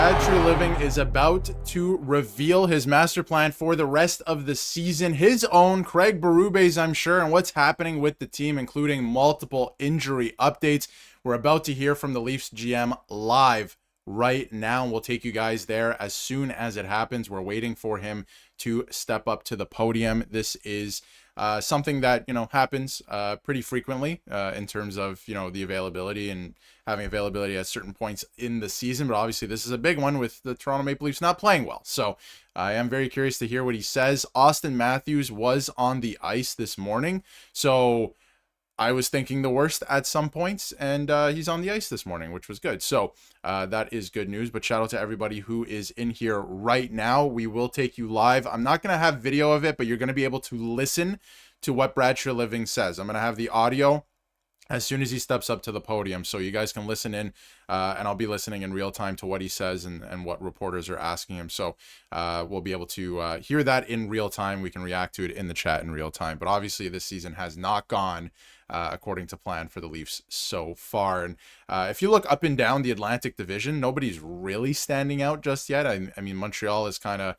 Brad Treliving is about to reveal his master plan for the rest of the season. His own, Craig Berube's, I'm sure, and what's happening with the team, including multiple injury updates. We're about to hear from the Leafs GM live right now, and we'll take you guys there as soon as it happens. We're waiting for him to step up to the podium. This is something that, happens pretty frequently in terms of, the availability and having availability at certain points in the season. But obviously this is a big one with the Toronto Maple Leafs not playing well. So I am very curious to hear what he says. Austin Matthews was on the ice this morning, so I was thinking the worst at some points, and he's on the ice this morning, which was good. So that is good news. But shout out to everybody who is in here right now. We will take you live. I'm not going to have video of it, but you're going to be able to listen to what Brad Treliving says. I'm going to have the audio as soon as he steps up to the podium, so you guys can listen in, and I'll be listening in real time to what he says and what reporters are asking him. So we'll be able to hear that in real time. We can react to it in the chat in real time. But obviously this season has not gone according to plan for the Leafs so far. And if you look up and down the Atlantic Division, nobody's really standing out just yet. I mean, Montreal is kind of...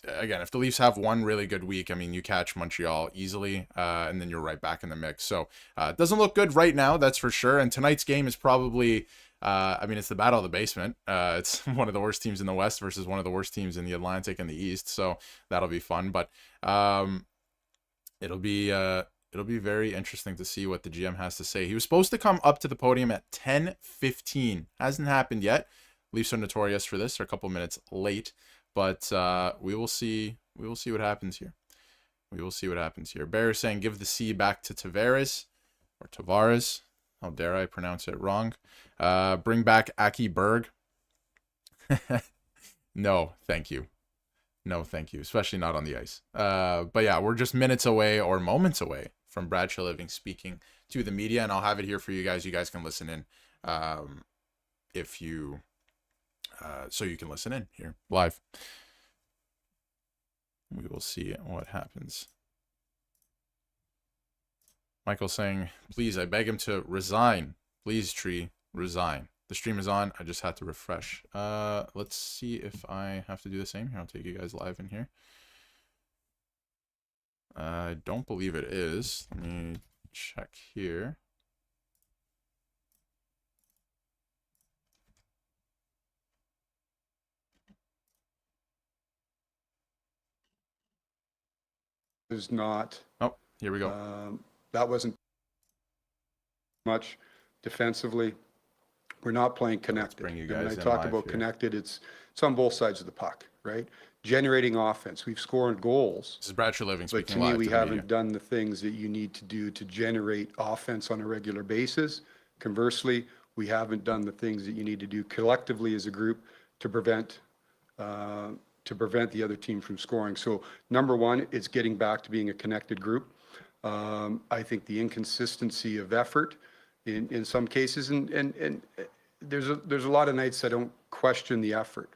again, if the Leafs have one really good week, I mean, you catch Montreal easily, and then you're right back in the mix. So it doesn't look good right now, that's for sure. And tonight's game is probably, it's the battle of the basement. It's one of the worst teams in the West versus one of the worst teams in the Atlantic and the East. So that'll be fun. But it'll be very interesting to see what the GM has to say. He was supposed to come up to the podium at 10:15. Hasn't happened yet. Leafs are notorious for this. They're a couple minutes late. But we will see. We will see what happens here. We will see what happens here. Bear is saying, give the C back to Tavares. Or Tavares. How dare I pronounce it wrong. Bring back Aki Berg. No, thank you. No, thank you. Especially not on the ice. But yeah, we're just minutes away or moments away from Brad Treliving speaking to the media. And I'll have it here for you guys. You guys can listen in if you... so you can listen in here live. We will see what happens. Michael saying, please, I beg him to resign. Please, Tree, resign. The stream is on. I just had to refresh. Let's see if I have to do the same here. I'll take you guys live in here. I don't believe it is. Let me check here. Is not. Oh, here we go. That wasn't much defensively. We're not playing connected. Bring you guys when I talk about here. Connected, it's on both sides of the puck, right? Generating offense. We've scored goals. This is Brad Treliving speaking. But to me, we haven't done the things that you need to do to generate offense on a regular basis. Conversely, we haven't done the things that you need to do collectively as a group to prevent the other team from scoring. So number one, it's getting back to being a connected group. I think the inconsistency of effort in some cases, and there's a lot of nights I don't question the effort,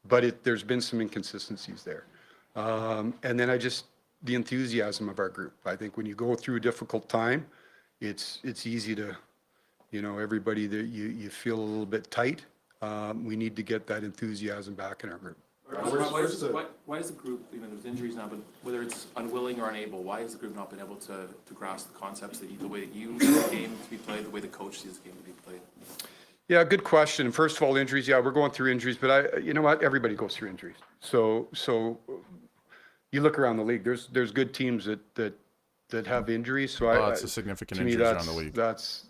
but there's been some inconsistencies there. And then the enthusiasm of our group. I think when you go through a difficult time, it's easy to, everybody that you feel a little bit tight. We need to get that enthusiasm back in our group. Why is the group, even there's injuries now, but whether it's unwilling or unable, why has the group not been able to grasp the concepts the way that you see the game to be played, the way the coach sees the game to be played? Yeah, good question. First of all, injuries. Yeah, we're going through injuries, but you know what? Everybody goes through injuries. So you look around the league. There's good teams that have injuries. So that's a significant injuries around the league. That's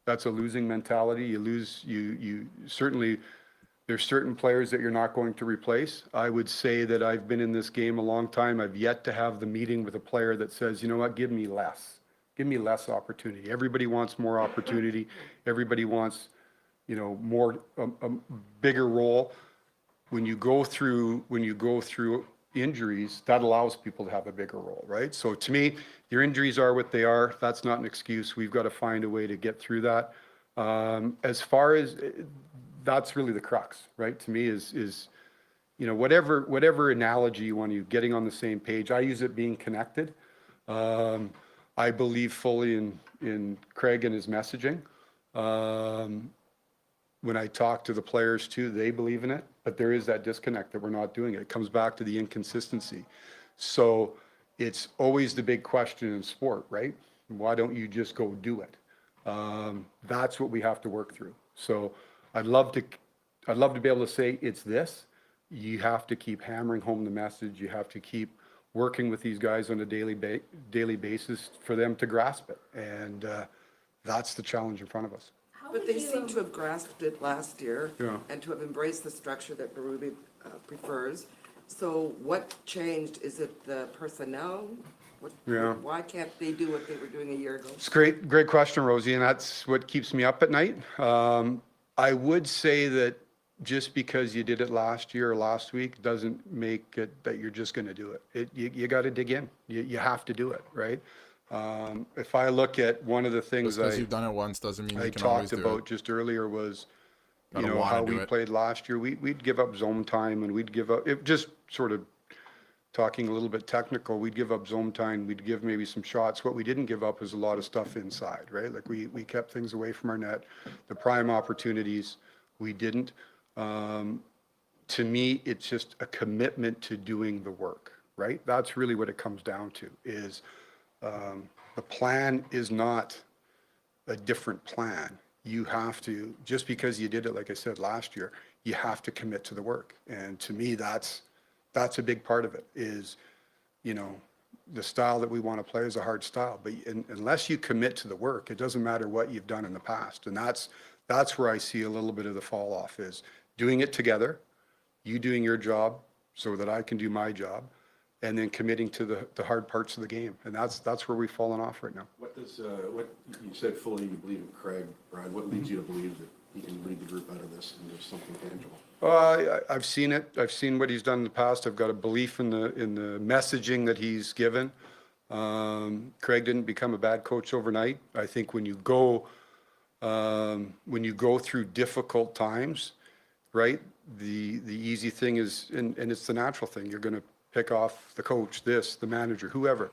a losing mentality. You lose. You certainly. There's certain players that you're not going to replace. I would say that I've been in this game a long time. I've yet to have the meeting with a player that says, you know what, give me less. Give me less opportunity. Everybody wants more opportunity. Everybody wants, more, a bigger role. When you go through injuries, that allows people to have a bigger role, right? So to me, your injuries are what they are. That's not an excuse. We've got to find a way to get through that. As far as... that's really the crux, right? To me is whatever analogy you want to use, getting on the same page. I use it being connected. I believe fully in Craig and his messaging. when I talk to the players too, they believe in it, but there is that disconnect that we're not doing it. It comes back to the inconsistency. So it's always the big question in sport, right? Why don't you just go do it? That's what we have to work through. So I'd love to be able to say it's this. You have to keep hammering home the message. You have to keep working with these guys on a daily basis for them to grasp it. And that's the challenge in front of us. But they seem to have grasped it last year Yeah. and to have embraced the structure that Berube prefers. So what changed? Is it the personnel? Yeah. Why can't they do what they were doing a year ago? It's great question, Rosie, and that's what keeps me up at night. I would say that just because you did it last year or last week doesn't make it that you're just going to do it. You got to dig in. You have to do it, right? If I look at one of the things Because you've done it once doesn't mean I you can always talked do about it. just earlier was, Gotta you know, wanna how do we it. played last year. We'd give up zone time and we'd give up, it just sort of talking a little bit technical, we'd give up zone time, we'd give maybe some shots. What we didn't give up was a lot of stuff inside, right? Like we kept things away from our net. The prime opportunities, we didn't. To me, it's just a commitment to doing the work, right? That's really what it comes down to is the plan is not a different plan. You have to, just because you did it, like I said, last year, you have to commit to the work. And to me, that's a big part of it is, you know, the style that we want to play is a hard style, but unless you commit to the work, it doesn't matter what you've done in the past. And that's where I see a little bit of the fall off is doing it together, you doing your job so that I can do my job, and then committing to the hard parts of the game. And that's where we've fallen off right now. What you said fully you believe in Craig, Brad, what leads you to believe that he can lead the group out of this and there's something tangible? I've seen it. I've seen what he's done in the past. I've got a belief in the messaging that he's given. Craig didn't become a bad coach overnight. I think when you go through difficult times, right? The easy thing is, and it's the natural thing. You're going to pick off the coach, the manager, whoever.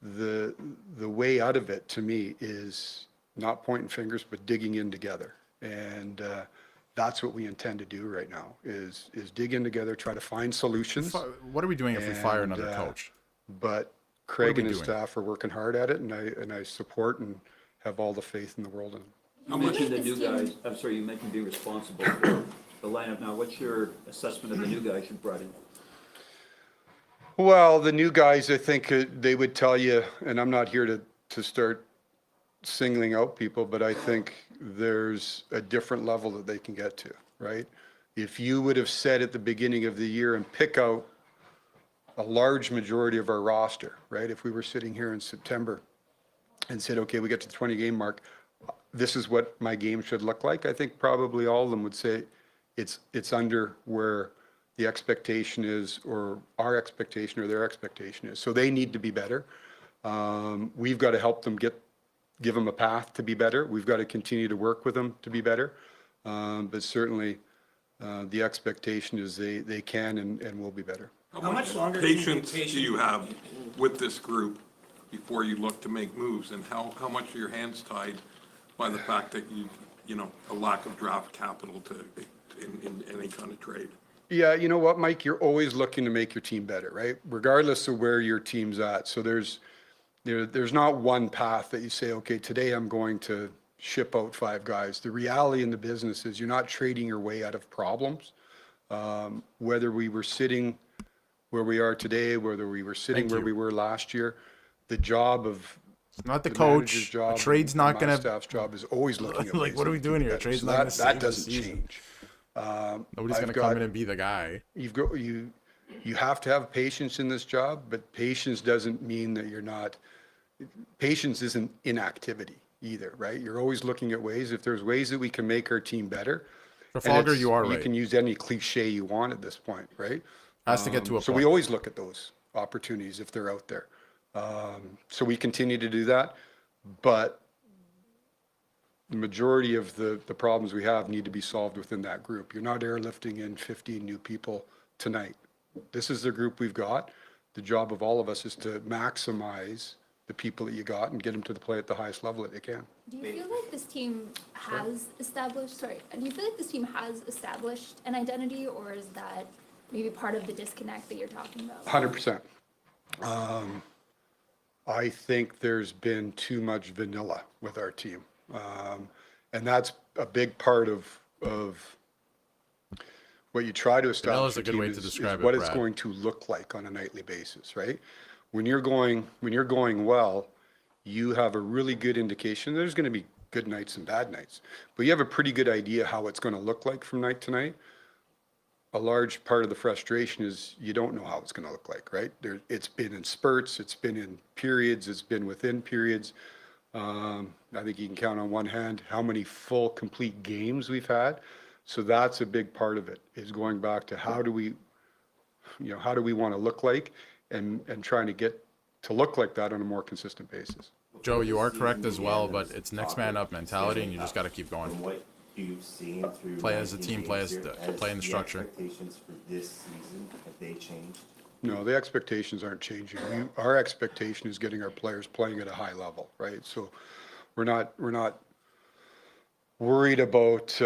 The way out of it to me is not pointing fingers, but digging in together. And that's what we intend to do right now is dig in together, try to find solutions. What are we doing if we fire another coach? But Craig and his doing? staff are working hard at it, and I support and have all the faith in the world in them. You mentioned the new guys, I'm sorry, you mentioned being responsible for the lineup. Now, what's your assessment of the new guys you brought in? Well, the new guys, I think they would tell you, and I'm not here to start singling out people, but I think there's a different level that they can get to, right? If you would have said at the beginning of the year and pick out a large majority of our roster, right? If we were sitting here in September and said, okay, we get to the 20 game mark, this is what my game should look like. I think probably all of them would say it's under where the expectation is, or our expectation or their expectation is. So they need to be better. We've got to help them give them a path to be better. We've got to continue to work with them to be better. But certainly the expectation is they can and will be better. How much longer patience do you have with this group before you look to make moves? And how much are your hands tied by the fact that you know, a lack of draft capital in any kind of trade? Yeah, you know what, Mike? You're always looking to make your team better, right? Regardless of where your team's at. So there's not one path that you say, okay, today I'm going to ship out 5 guys. The reality in the business is you're not trading your way out of problems. Whether we were sitting where we are today, whether we were sitting where we were last year, the job of Not the manager's coach. job A trade's and not my going to. staff's job is always looking at Like, ways what are we to doing do here? better. Trade's So not gonna that save the doesn't season. change. Nobody's going to come in and be the guy. You have to have patience in this job, but patience doesn't mean that you're not. Patience isn't inactivity either, right? You're always looking at ways. If there's ways that we can make our team better, and Trafalgar, it's- you are You right. can use any cliche you want at this point, right? Has to get to a So point. we always look at those opportunities if they're out there. So we continue to do that, but the majority of the problems we have need to be solved within that group. You're not airlifting in 15 new people tonight. This is the group we've got. The job of all of us is to maximize the people that you got and get them to play at the highest level that they can. Do you feel like this team has established, do you feel like this team has established an identity, or is that maybe part of the disconnect that you're talking about? 100%. I think there's been too much vanilla with our team. And that's a big part of what you try to establish. Vanilla's a good way to describe it, what it's Brad. going to look like on a nightly basis, right? When you're going well, you have a really good indication. There's going to be good nights and bad nights, but you have a pretty good idea how it's going to look like from night to night. A large part of the frustration is you don't know how it's going to look like, right? It's been in spurts, it's been in periods, it's been within periods. I think you can count on one hand how many full, complete games we've had. So that's a big part of it, is going back to how do we want to look like, and trying to get to look like that on a more consistent basis. Joe, you are correct as well, but it's next man up mentality, and you just got to keep going. From what you've seen through Play as a 19 team, play games as here, play in the structure. expectations for this season, have they changed? No, the expectations aren't changing. Our expectation is getting our players playing at a high level, right? So we're not worried about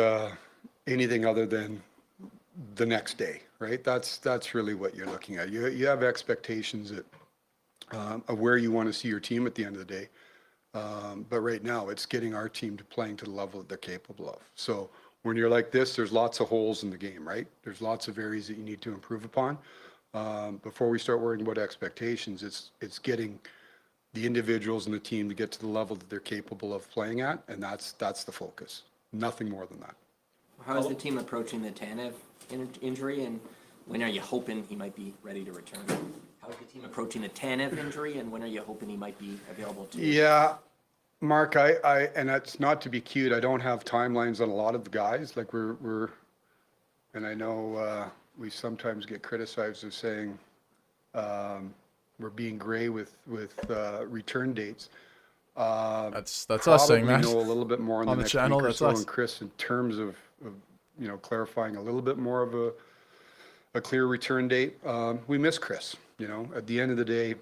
anything other than the next day, right? That's really what you're looking at. You have expectations that of where you want to see your team at the end of the day. But right now, it's getting our team to playing to the level that they're capable of. So when you're like this, there's lots of holes in the game, right? There's lots of areas that you need to improve upon. Before we start worrying about expectations, it's getting the individuals and the team to get to the level that they're capable of playing at, and that's the focus. Nothing more than that. How is the team approaching the Tanev injury, and when are you hoping he might be ready to return? How is the team approaching the Tanev injury, and when are you hoping he might be available to? Yeah, Mark, I and that's not to be cute. I don't have timelines on a lot of the guys. Like we're and I know we sometimes get criticized of saying we're being gray with return dates. That's us saying that. Probably know a little bit more On the next channel, week or that's so, us. and Chris, in terms of clarifying a little bit more of a clear return date. We miss Chris. At the end of the day,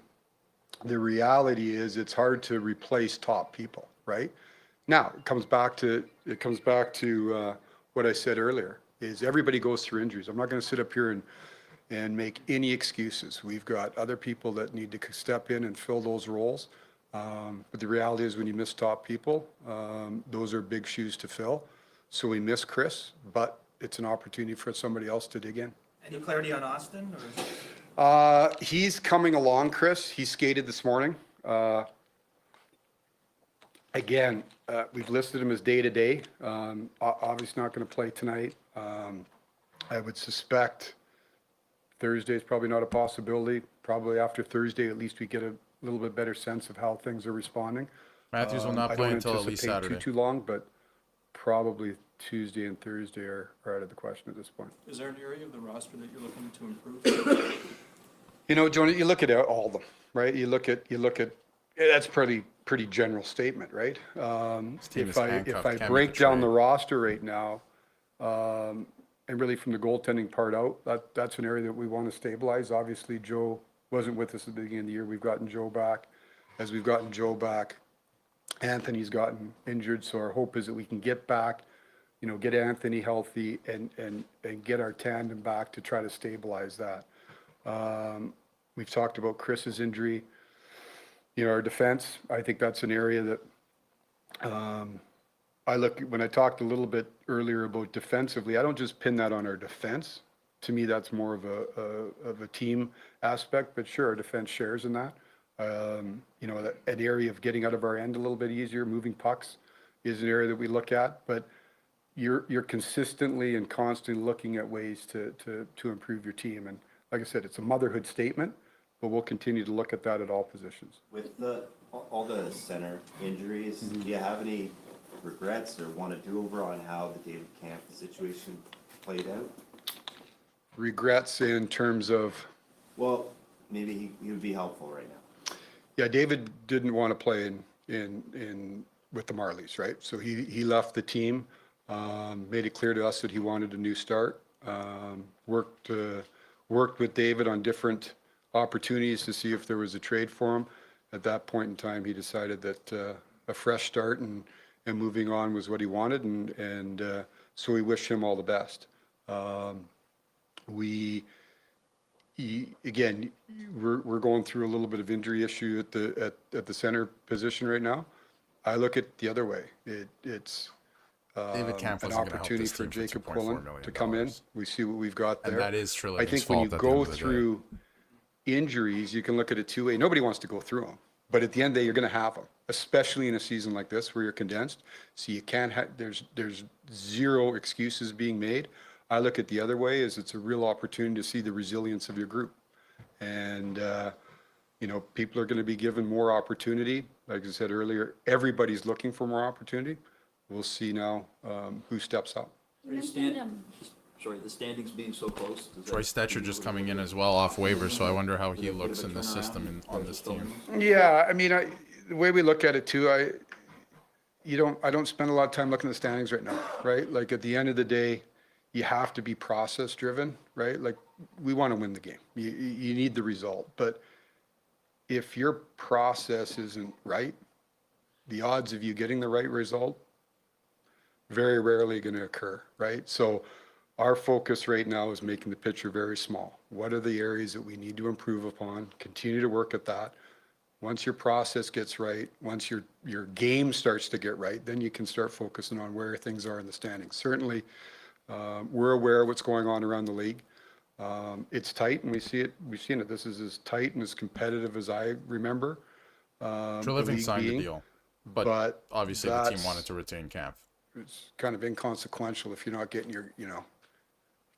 the reality is it's hard to replace top people, right? Now it comes back to what I said earlier, is everybody goes through injuries. I'm not going to sit up here and make any excuses. We've got other people that need to step in and fill those roles. But the reality is when you miss top people, those are big shoes to fill. So we miss Chris, but it's an opportunity for somebody else to dig in. Any clarity on Austin? He's coming along, Chris. He skated this morning. Again, we've listed him as day-to-day. Obviously not going to play tonight. I would suspect Thursday is probably not a possibility. Probably after Thursday, at least we get a little bit better sense of how things are responding. Matthews will not play until at least I don't Saturday. anticipate too long, but probably Tuesday and Thursday are out of the question at this point. Is there an area of the roster that you're looking to improve? Jonah, you look at all of them, right? You look at that's pretty general statement, right? team is If I handcuffed, can't make break a down trade. the roster right now, and really from the goaltending part out, that's an area that we want to stabilize. Obviously, Joe wasn't with us at the beginning of the year. We've gotten Joe back. As we've gotten Joe back, Anthony's gotten injured. So our hope is that we can get back, get Anthony healthy and get our tandem back to try to stabilize that. We've talked about Chris's injury. Our defense, I think that's an area that when I talked a little bit earlier about defensively, I don't just pin that on our defense. To me, that's more of a team aspect, but sure, our defense shares in that. An area of getting out of our end a little bit easier, moving pucks is an area that we look at, but you're consistently and constantly looking at ways to improve your team. And like I said, it's a motherhood statement, but we'll continue to look at that at all positions. With all the center injuries, do you have any regrets or want to do over on how the David Camp situation played out? Regrets in terms of? Well, maybe he would be helpful right now. Yeah, David didn't want to play in with the Marlies, right? So he left the team, made it clear to us that he wanted a new start. Worked with David on different opportunities to see if there was a trade for him. at that point in time, he decided that a fresh start and moving on was what he wanted, and so we wish him all the best. Again, we're going through a little bit of injury issue at the center position right now. I look at the other way. It's David Kampf an wasn't gonna help opportunity this for team for Jacob $2.4 Quillen million. to come in. We see what we've got there. And that is I Treliving's think when you fault at the end go of the day. through injuries, you can look at it two ways. Nobody wants to go through them, but at the end of the day, you're going to have them, especially in a season like this where you're condensed. So you can't have, there's zero excuses being made. I look at the other way as it's a real opportunity to see the resilience of your group. And, people are going to be given more opportunity. Like I said earlier, everybody's looking for more opportunity. We'll see now who steps up. You mentioned, The standings being so close. does that Troy Stetcher give you just a coming little in bit as well off waivers, so I wonder how of he a bit looks of a in the turnaround system as on far as this the team. Stones? Yeah, I mean, the way we look at it too, I don't spend a lot of time looking at the standings right now, right? Like at the end of the day, you have to be process driven, right? Like we want to win the game. You need the result, but if your process isn't right, the odds of you getting the right result very rarely going to occur, right? So our focus right now is making the picture very small. What are the areas that we need to improve upon? Continue to work at that. Once your process gets right, once your game starts to get right, then you can start focusing on where things are in the standings. Certainly, we're aware of what's going on around the league. It's tight, and we see it. We've seen it. This is as tight and as competitive as I remember. Treliving signed the deal, but obviously the team that's- wanted to retain Kampf. It's kind of inconsequential if you're not getting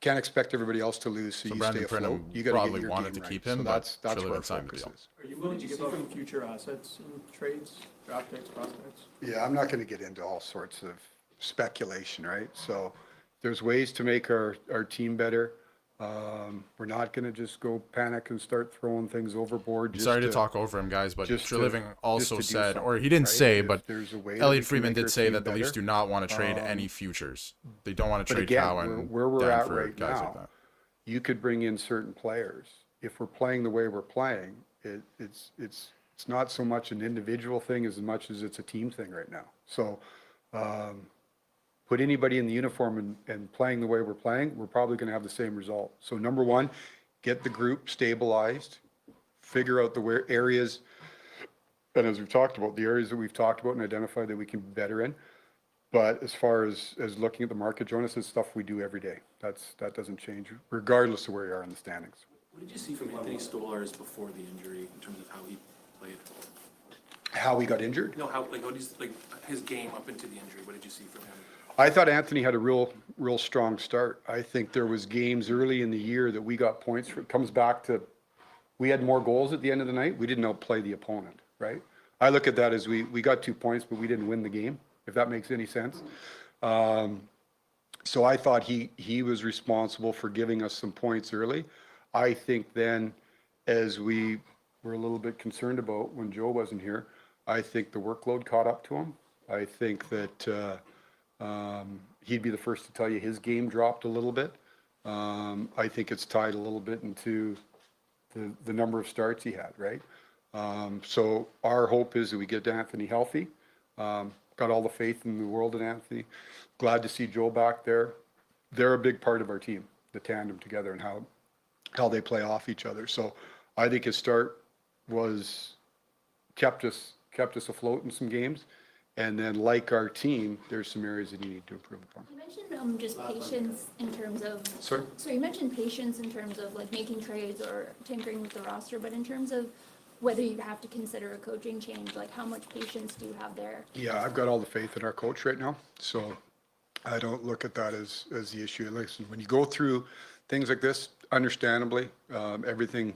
can't expect everybody else to lose, so you stay Brandon afloat. Pridham You got to probably get your wanted game to keep right. him, So but that's where Treliving our signed the focus deal. is. Are you willing to give up future assets in trades, draft picks, prospects? Yeah, I'm not going to get into all sorts of speculation, right? So there's ways to make our team better. We're not going to just go panic and start throwing things overboard. just Sorry to talk over him, guys, but just to- Treliving also just to do said, or something, he didn't right? say, If but there's a way that we Elliot can Friedman make did our say team that the Leafs better. do not want to trade any futures. They don't want to But trade again, Cow and where we're at Danford, right guys like now, that. you could bring in certain players. If we're playing the way we're playing, it's not so much an individual thing as much as it's a team thing right now. So put anybody in the uniform and playing the way we're playing, we're probably going to have the same result. So number one, get the group stabilized, figure out the areas, and as we've talked about, the areas that we've talked about and identified that we can be better in. But as far as looking at the market, Jonas, is stuff we do every day. That doesn't change regardless of where you are in the standings. What did you see from Anthony Stolarz before the injury in terms of how he played? How we got injured? No, how do you, his game up into the injury, what did you see from him? I thought Anthony had a real strong start. I think there was games early in the year that we got points for. It comes back to, we had more goals at the end of the night. We didn't outplay the opponent, right? I look at that as we got 2 points, but we didn't win the game, if that makes any sense. So I thought he was responsible for giving us some points early. I think then, as we were a little bit concerned about when Joe wasn't here, I think the workload caught up to him. I think that he'd be the first to tell you his game dropped a little bit. I think it's tied a little bit into the number of starts he had, right? So our hope is that we get Anthony healthy. Got all the faith in the world in Anthony. Glad to see Joe back there. They're a big part of our team, the tandem together and how they play off each other. So I think his start was kept us afloat in some games. And then, like our team, there's some areas that you need to improve upon. You mentioned just patience in terms of. Sorry? So you mentioned patience in terms of making trades or tinkering with the roster, but in terms of whether you have to consider a coaching change, how much patience do you have there? Yeah, I've got all the faith in our coach right now. So I don't look at that as the issue. Listen, when you go through things like this, understandably, everything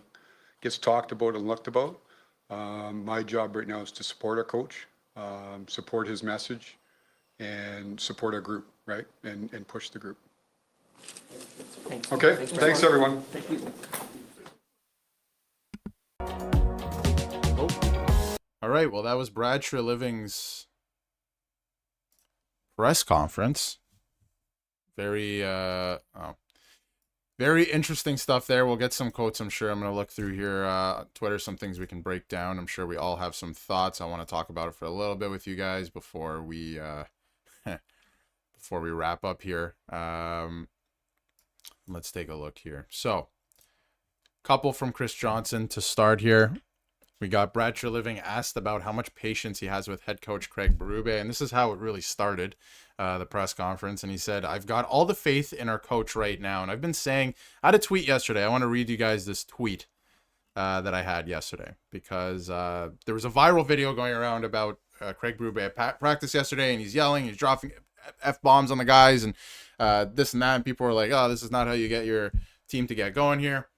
gets talked about and looked about. My job right now is to support our coach, support his message, and support our group, right? And push the group. Thanks. Okay, thanks everyone. Thank you. All right, well, that was Brad Treliving's press conference. Very, Very interesting stuff there. We'll get some quotes, I'm sure. I'm going to look through here. Twitter, some things we can break down. I'm sure we all have some thoughts. I want to talk about it for a little bit with you guys before we before we wrap up here. Let's take a look here. So, couple from Chris Johnson to start here. We got Brad Treliving asked about how much patience he has with head coach Craig Berube, and this is how it really started, the press conference. And he said, "I've got all the faith in our coach right now." And I've been saying, I had a tweet yesterday. I want to read you guys this tweet that I had yesterday, because there was a viral video going around about Craig Berube at practice yesterday, and he's yelling, he's dropping F-bombs on the guys, and this and that. And people were like, "Oh, this is not how you get your team to get going here."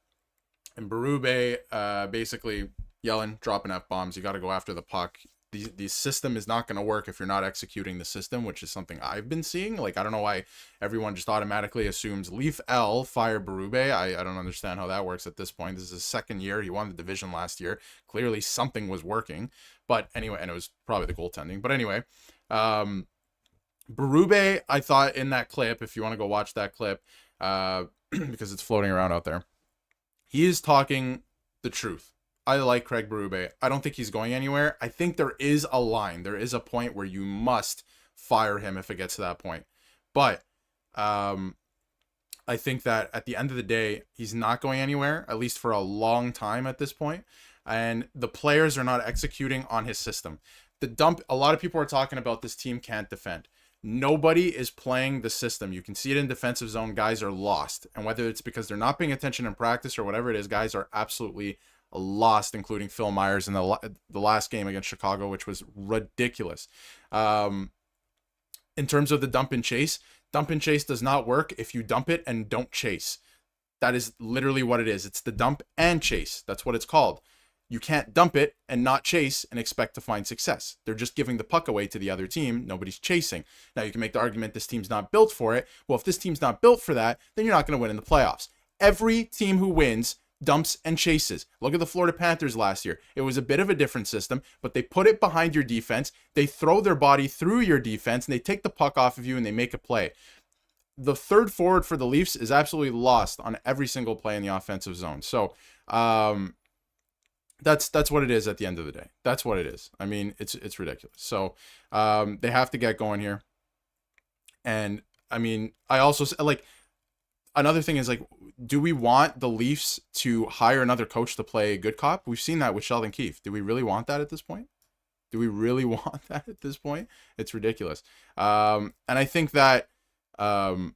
And Berube basically yelling, dropping F-bombs. You got to go after the puck. The system is not going to work if you're not executing the system, which is something I've been seeing. Like, I don't know why everyone just automatically assumes Leaf L, fire Berube. I don't understand how that works at this point. This is his second year. He won the division last year. Clearly something was working. But anyway, and it was probably the goaltending. But anyway, Berube, I thought in that clip, if you want to go watch that clip, because it's floating around out there, he is talking the truth. I like Craig Berube. I don't think he's going anywhere. I think there is a line. There is a point where you must fire him if it gets to that point. But I think that at the end of the day, he's not going anywhere, at least for a long time at this point. And the players are not executing on his system. A lot of people are talking about this team can't defend. Nobody is playing the system. You can see it in defensive zone. Guys are lost. And whether it's because they're not paying attention in practice or whatever it is, guys are absolutely lost, including Phil Myers in the last game against Chicago, which was ridiculous. In terms of the dump and chase does not work if you dump it and don't chase. That is literally what it is. It's the dump and chase. That's what it's called. You can't dump it and not chase and expect to find success. They're just giving the puck away to the other team. Nobody's chasing. Now, you can make the argument this team's not built for it. Well, if this team's not built for that, then you're not going to win in the playoffs. Every team who wins dumps and chases. Look at the Florida Panthers last year. It was a bit of a different system, but they put it behind your defense. They throw their body through your defense, and they take the puck off of you, and they make a play. The third forward for the Leafs is absolutely lost on every single play in the offensive zone. So that's what it is at the end of the day. That's what it is. I mean, it's ridiculous. So they have to get going here. And I mean, I also like, another thing is, like, do we want the Leafs to hire another coach to play good cop? We've seen that with Sheldon Keefe. Do we really want that at this point? Do we really want that at this point? It's ridiculous. And I think that, for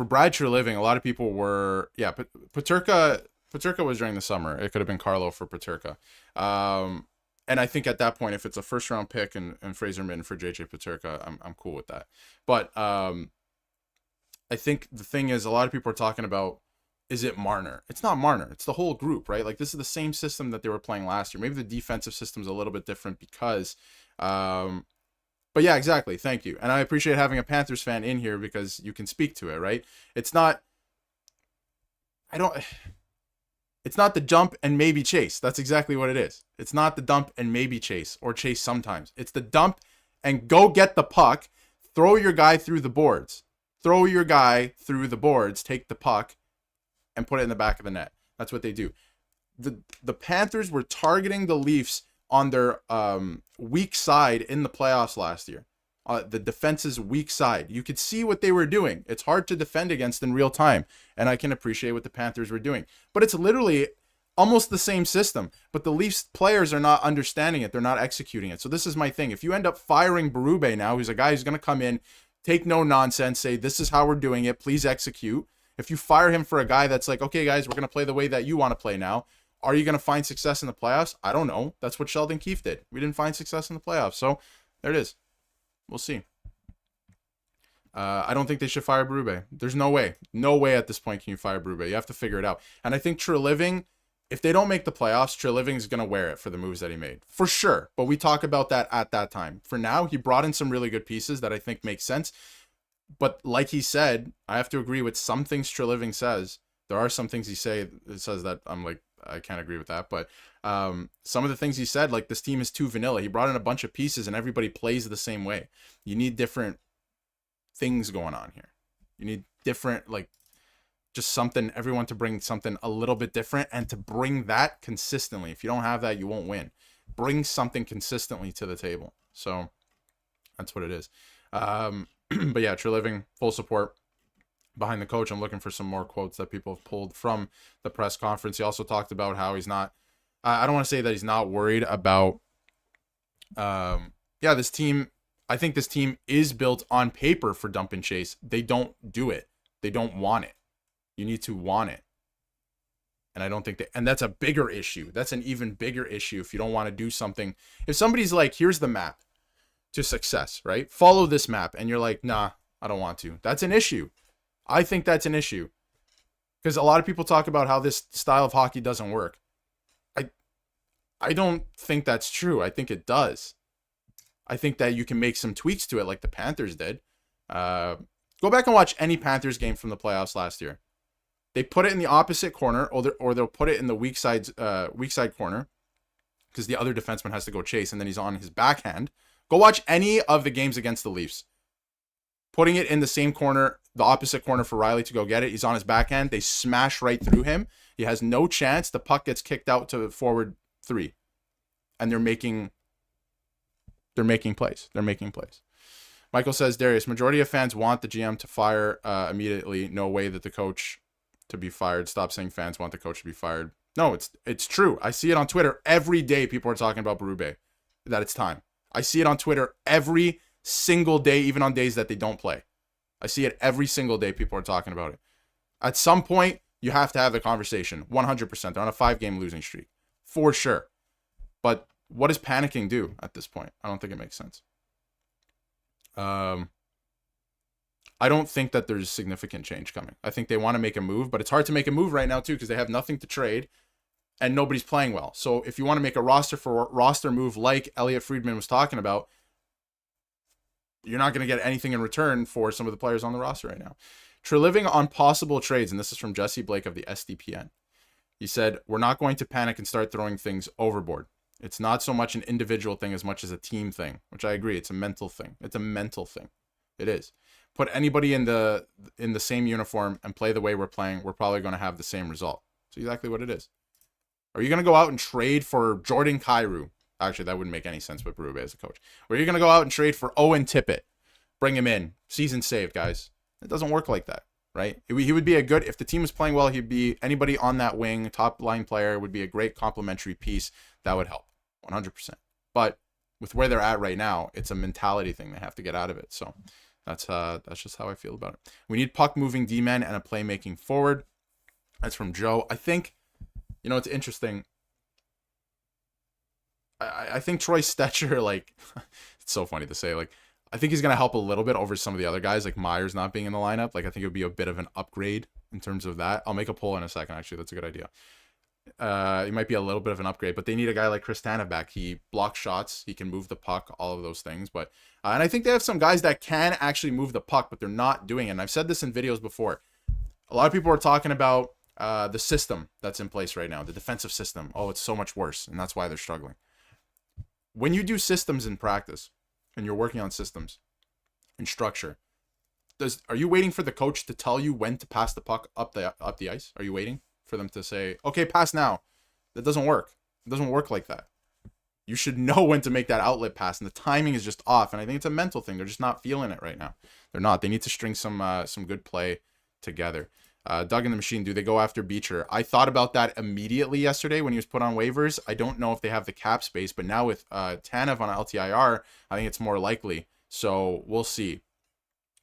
Brad Treliving, a lot of people were, Peterka was during the summer. It could have been Carlo for Peterka. And I think at that point, if it's a first round pick and Fraser Minton for JJ Peterka, I'm cool with that. But, I think the thing is, a lot of people are talking about, is it Marner? It's not Marner. It's the whole group, right? Like, this is the same system that they were playing last year. Maybe the defensive system's a little bit different because, but yeah, exactly. Thank you. And I appreciate having a Panthers fan in here because you can speak to it, right? It's not the jump and maybe chase. That's exactly what it is. It's not the dump and maybe chase or chase sometimes. It's the dump and go get the puck, throw your guy through the boards. Throw your guy through the boards, take the puck, and put it in the back of the net. That's what they do. The Panthers were targeting the Leafs on their weak side in the playoffs last year. The defense's weak side. You could see what they were doing. It's hard to defend against in real time, and I can appreciate what the Panthers were doing. But it's literally almost the same system, but the Leafs players are not understanding it. They're not executing it. So this is my thing. If you end up firing Berube now, who's a guy who's going to come in, take no nonsense, say, this is how we're doing it, please execute. If you fire him for a guy that's like, okay, guys, we're going to play the way that you want to play now, are you going to find success in the playoffs? I don't know. That's what Sheldon Keefe did. We didn't find success in the playoffs. So there it is. We'll see. I don't think they should fire Berube. There's no way. No way at this point can you fire Berube. You have to figure it out. And I think Treliving, if they don't make the playoffs, Treliving is going to wear it for the moves that he made. For sure. But we talk about that at that time. For now, he brought in some really good pieces that I think make sense. But like he said, I have to agree with some things Treliving says. There are some things he says that I'm like, I can't agree with that. But some of the things he said, like, this team is too vanilla. He brought in a bunch of pieces and everybody plays the same way. You need different things going on here. You need different, like, just something, everyone to bring something a little bit different and to bring that consistently. If you don't have that, you won't win. Bring something consistently to the table. So that's what it is. But yeah, Treliving, full support behind the coach. I'm looking for some more quotes that people have pulled from the press conference. He also talked about how he's not, I don't want to say that he's not worried about, this team. I think this team is built on paper for dump and chase. They don't do it. They don't want it. You need to want it. And I don't think that, and that's a bigger issue. That's an even bigger issue if you don't want to do something. If somebody's like, here's the map to success, right? Follow this map. And you're like, nah, I don't want to. That's an issue. I think that's an issue. Because a lot of people talk about how this style of hockey doesn't work. I don't think that's true. I think it does. I think that you can make some tweaks to it like the Panthers did. Go back and watch any Panthers game from the playoffs last year. They put it in the opposite corner, or they'll put it in the weak side corner because the other defenseman has to go chase, and then he's on his backhand. Go watch any of the games against the Leafs. Putting it in the same corner, the opposite corner for Riley to go get it. He's on his backhand. They smash right through him. He has no chance. The puck gets kicked out to forward 3. And they're making plays. They're making plays. Michael says, Darius, majority of fans want the GM to fire immediately. No way that the coach to be fired. Stop saying fans want the coach to be fired. No, it's true. I see it on Twitter every day. People are talking about Berube, that it's time. I see it on Twitter every single day, even on days that they don't play. I see it every single day. People are talking about it. At some point, you have to have the conversation. 100%. They're on a 5-game losing streak. For sure. But what does panicking do at this point? I don't think it makes sense. I don't think that there's significant change coming. I think they want to make a move, but it's hard to make a move right now too because they have nothing to trade and nobody's playing well. So if you want to make a roster move like Elliot Friedman was talking about, you're not going to get anything in return for some of the players on the roster right now. Treliving on possible trades, and this is from Jesse Blake of the SDPN. He said, we're not going to panic and start throwing things overboard. It's not so much an individual thing as much as a team thing, which I agree. It's a mental thing. It's a mental thing. It is. Put anybody in the same uniform and play the way we're playing, we're probably going to have the same result. It's exactly what it is. Are you going to go out and trade for Jordan Kyrou? Actually, that wouldn't make any sense with Berube as a coach. Or are you going to go out and trade for Owen Tippett? Bring him in. Season saved, guys. It doesn't work like that, right? He would be a good, if the team was playing well, he'd be, anybody on that wing, top line player, would be a great complementary piece. That would help, 100%. But with where they're at right now, it's a mentality thing. They have to get out of it. So that's just how I feel about it. We need puck-moving D-men and a playmaking forward. That's from Joe. I think, it's interesting. I think Troy Stetcher, it's so funny to say, I think he's going to help a little bit over some of the other guys, like Myers not being in the lineup. I think it would be a bit of an upgrade in terms of that. I'll make a poll in a second, actually. That's a good idea. It might be a little bit of an upgrade, but they need a guy like Chris Tanev back. He blocks shots. He can move the puck, all of those things. But and I think they have some guys that can actually move the puck, but they're not doing it. And I've said this in videos before. A lot of people are talking about the system that's in place right now, the defensive system. Oh, it's so much worse, and that's why they're struggling. When you do systems in practice and you're working on systems and structure, are you waiting for the coach to tell you when to pass the puck up the ice? Are you waiting for them to say, okay, pass now? That doesn't work. It doesn't work like that. You should know when to make that outlet pass, and the timing is just off. And I think it's a mental thing. They're just not feeling it right now. They're not. They need to string some good play together. Doug in the Machine, do they go after Beecher? I thought about that immediately yesterday when he was put on waivers. I don't know if they have the cap space, but now with Tanev on LTIR, I think it's more likely. So we'll see.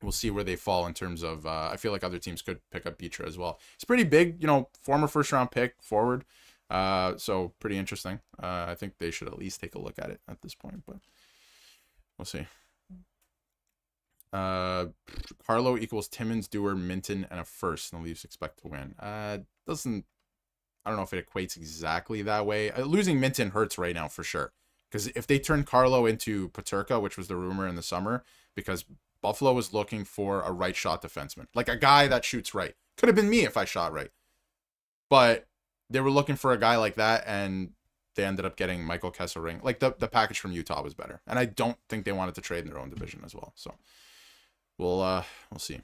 We'll see where they fall in terms of, I feel like other teams could pick up Beecher as well. It's pretty big, former first-round pick, forward. So pretty interesting. I think they should at least take a look at it at this point, but we'll see. Carlo equals Timmins, Dewar, Minton, and a first, and the Leafs expect to win. I don't know if it equates exactly that way. Losing Minton hurts right now for sure, because if they turn Carlo into Paterka, which was the rumor in the summer, because Buffalo was looking for a right shot defenseman, like a guy that shoots right. Could have been me if I shot right, but they were looking for a guy like that, and they ended up getting Michael Kesselring. Like the package from Utah was better, and I don't think they wanted to trade in their own division as well. So we'll see.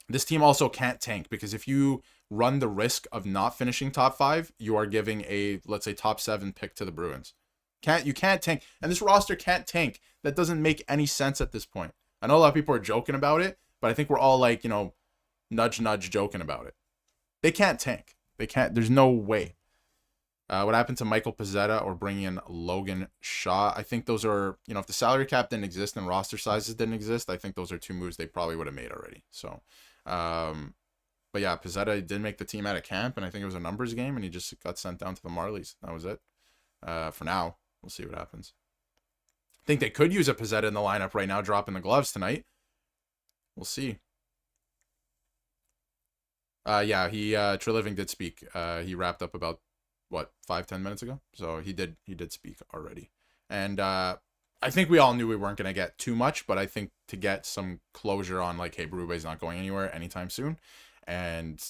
this team also can't tank, because if you run the risk of not finishing top 5, you are giving a, let's say, top 7 pick to the Bruins. You can't tank, and this roster can't tank. That doesn't make any sense at this point. I know a lot of people are joking about it, but I think we're all like, nudge nudge joking about it. They can't tank. They can't. There's no way. What happened to Michael Pezzetta or bringing in Logan Shaw? I think those are, if the salary cap didn't exist and roster sizes didn't exist, I think those are 2 moves they probably would have made already. So, but yeah, Pezzetta did make the team out of camp, and I think it was a numbers game, and he just got sent down to the Marlies. That was it. For now, we'll see what happens. I think they could use a Pezzetta in the lineup right now, dropping the gloves tonight. We'll see. Yeah, Treliving did speak. He wrapped up about 5-10 minutes ago. So he did speak already. And I think we all knew we weren't going to get too much, but I think to get some closure on like, hey, Berube's not going anywhere anytime soon, and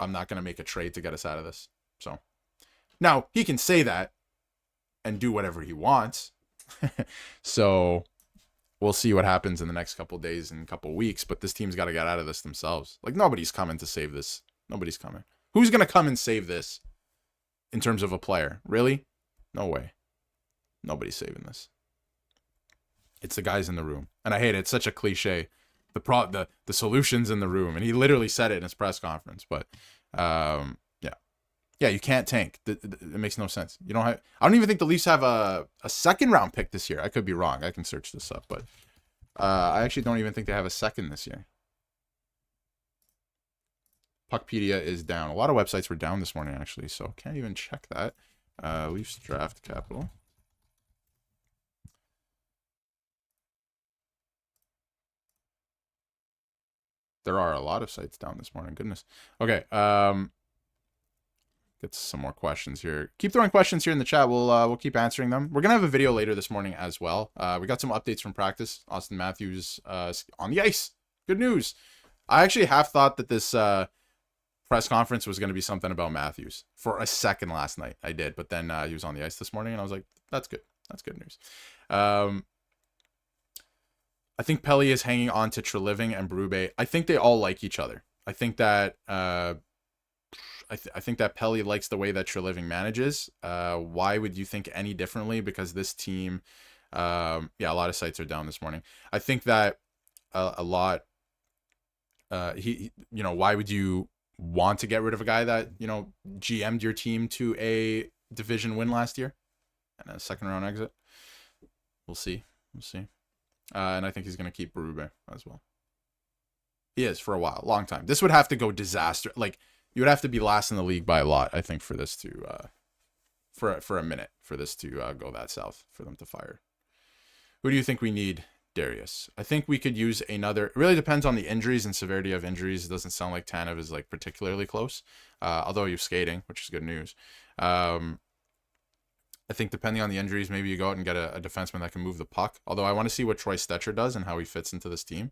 I'm not going to make a trade to get us out of this. So now he can say that and do whatever he wants. So we'll see what happens in the next couple days and couple weeks, but this team's got to get out of this themselves. Like, nobody's coming to save this. Nobody's coming. Who's going to come and save this in terms of a player? Really? No way. Nobody's saving this. It's the guys in the room. And I hate it. It's such a cliche. The solution's in the room. And he literally said it in his press conference. But yeah, you can't tank. It makes no sense. I don't even think the Leafs have a second round pick this year. I could be wrong. I can search this up, but I actually don't even think they have a second this year. Puckpedia is down. A lot of websites were down this morning, actually, so can't even check that. Leafs draft capital. There are a lot of sites down this morning. Goodness. Okay. Get some more questions here. Keep throwing questions here in the chat. We'll keep answering them. We're gonna have a video later this morning as well. We got some updates from practice. Austin Matthews on the ice. Good news. I actually half thought that this press conference was going to be something about Matthews for a second last night. I did, but then he was on the ice this morning, and I was like, that's good. That's good news. I think Pelly is hanging on to Treliving and Berube. I think they all like each other. I think that I think that Pelly likes the way that Treliving manages. Why would you think any differently? Because this team, a lot of sites are down this morning. I think that a lot. Why would you want to get rid of a guy that GM'd your team to a division win last year and a second round exit? We'll see. And I think he's going to keep Berube as well. He is for a while, long time. This would have to go disaster. Like, you would have to be last in the league by a lot, I think, for this to for a minute for this to go that south for them to fire. Who do you think we need? Darius. I think we could use another. It really depends on the injuries and severity of injuries. It doesn't sound like Tanev is like particularly close, although you're skating, which is good news. I think depending on the injuries, maybe you go out and get a defenseman that can move the puck. Although I want to see what Troy Stetcher does and how he fits into this team.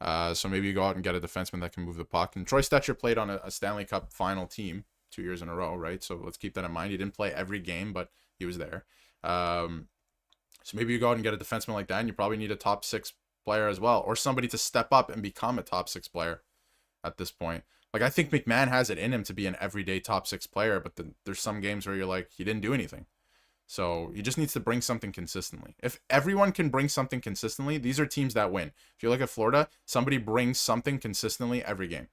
So maybe you go out and get a defenseman that can move the puck. And Troy Stetcher played on a Stanley Cup final team 2 years in a row, right? So let's keep that in mind. He didn't play every game, but he was there. So maybe you go out and get a defenseman like that, and you probably need a top 6 player as well, or somebody to step up and become a top 6 player at this point. Like, I think McMahon has it in him to be an everyday top 6 player, but there's some games where you're like, he didn't do anything. So he just needs to bring something consistently. If everyone can bring something consistently, these are teams that win. If you look at Florida, somebody brings something consistently every game.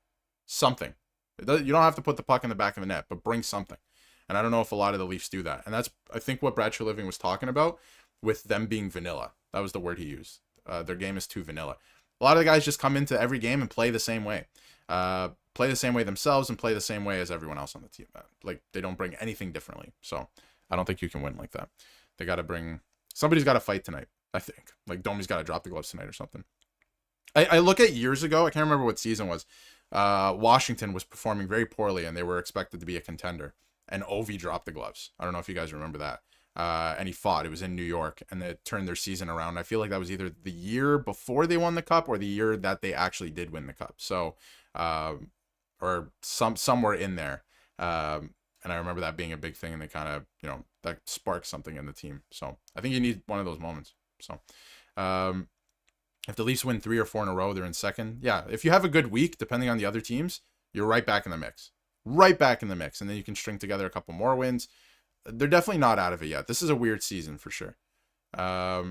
Something. You don't have to put the puck in the back of the net, but bring something. And I don't know if a lot of the Leafs do that. And that's, I think, what Brad Treliving was talking about with them being vanilla. That was the word he used. Their game is too vanilla. A lot of the guys just come into every game and play the same way. Play the same way themselves and play the same way as everyone else on the team. Like, they don't bring anything differently. So I don't think you can win like that. They got to bring... Somebody's got to fight tonight, I think. Like, Domi's got to drop the gloves tonight or something. I look at years ago, I can't remember what season was. Washington was performing very poorly and they were expected to be a contender. And Ovi dropped the gloves. I don't know if you guys remember that. And he fought. It was in New York, and they turned their season around. I feel like that was either the year before they won the cup or the year that they actually did win the cup. So, or somewhere in there. And I remember that being a big thing, and they kind of, that sparked something in the team. So I think you need one of those moments. So, If the Leafs win 3 or 4 in a row, they're in second. Yeah, if you have a good week, depending on the other teams, you're right back in the mix. Right back in the mix. And then you can string together a couple more wins. They're definitely not out of it yet. This is a weird season for sure. I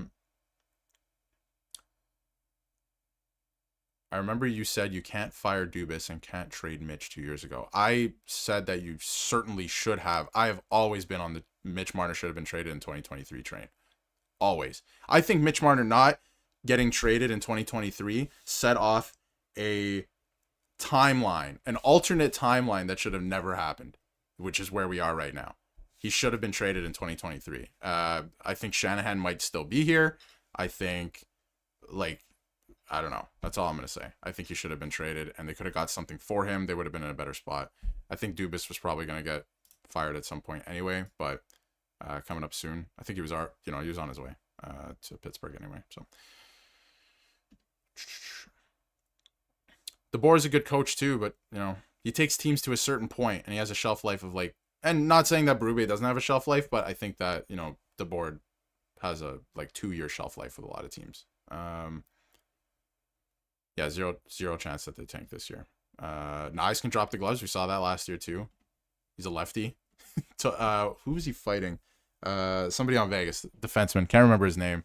remember you said you can't fire Dubas and can't trade Mitch 2 years ago. I said that you certainly should have. I have always been on the Mitch Marner should have been traded in 2023 train. Always. I think Mitch Marner not getting traded in 2023 set off a timeline, an alternate timeline that should have never happened, which is where we are right now. He should have been traded in 2023. I think Shanahan might still be here. I think, I don't know. That's all I'm going to say. I think he should have been traded, and they could have got something for him. They would have been in a better spot. I think Dubas was probably going to get fired at some point anyway, but coming up soon. I think he was on his way to Pittsburgh anyway. So DeBoer is a good coach too, but he takes teams to a certain point, and he has a shelf life of and not saying that Berube doesn't have a shelf life, but I think that DeBoer has a 2-year shelf life with a lot of teams. Yeah, zero chance that they tank this year. Nyes can drop the gloves. We saw that last year too. He's a lefty. Who was he fighting? Somebody on Vegas, defenseman. Can't remember his name.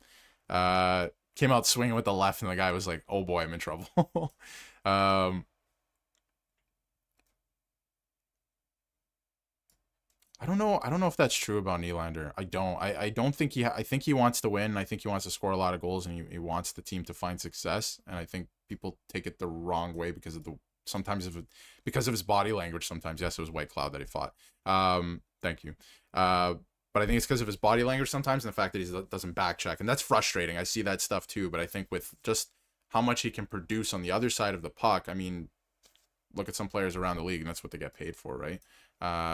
Came out swinging with the left, and the guy was like, "Oh boy, I'm in trouble." I don't know if that's true about Nylander. I don't think I think he wants to win. I think he wants to score a lot of goals, and he wants the team to find success. And I think people take it the wrong way because of his body language. Sometimes, yes, it was White Cloud that he fought. Thank you. But I think it's because of his body language sometimes, and the fact that he doesn't back check, and that's frustrating. I see that stuff too. But I think with just how much he can produce on the other side of the puck, I mean, look at some players around the league, and that's what they get paid for, right?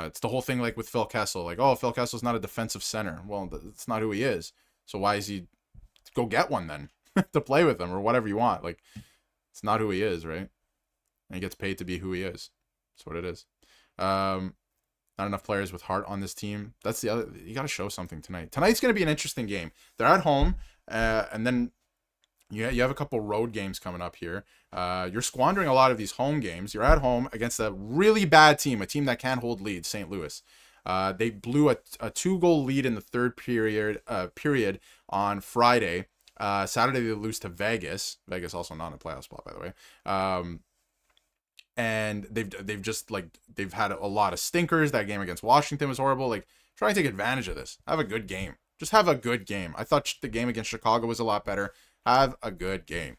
It's the whole thing with Phil Kessel, Phil Kessel's not a defensive center. Well, that's not who he is. So why is he go get one then to play with him or whatever you want? It's not who he is, right? And he gets paid to be who he is. That's what it is. Not enough players with heart on this team. That's the other. You got to show something tonight. Tonight's going to be an interesting game. They're at home, and then you have a couple road games coming up here. You're squandering a lot of these home games. You're at home against a really bad team, a team that can't hold leads, St. Louis. They blew a 2-goal lead in the third period on Friday. Saturday they lose to Vegas. Vegas also not in a playoff spot, by the way. And they've just they've had a lot of stinkers. That game against Washington was horrible. Try and take advantage of this. Have a good game. Just have a good game. I thought the game against Chicago was a lot better. Have a good game.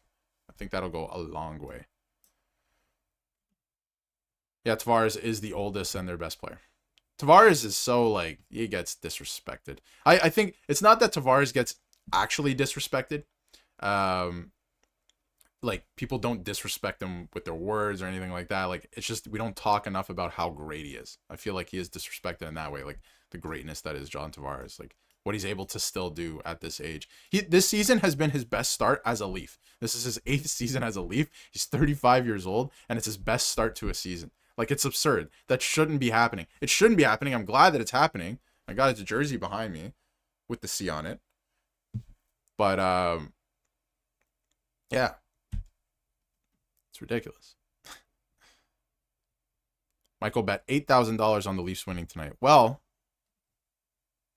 I think that'll go a long way. Yeah, Tavares is the oldest and their best player. Tavares is so he gets disrespected. I think it's not that Tavares gets actually disrespected. People don't disrespect him with their words or anything like that. It's just we don't talk enough about how great he is. I feel like he is disrespected in that way, the greatness that is John Tavares, what he's able to still do at this age. This season has been his best start as a Leaf. This is his 8th season as a Leaf. He's 35 years old, and it's his best start to a season. It's absurd. That shouldn't be happening. It shouldn't be happening. I'm glad that it's happening. I got his jersey behind me with the C on it. But, yeah. It's ridiculous. Michael bet $8,000 on the Leafs winning tonight. Well,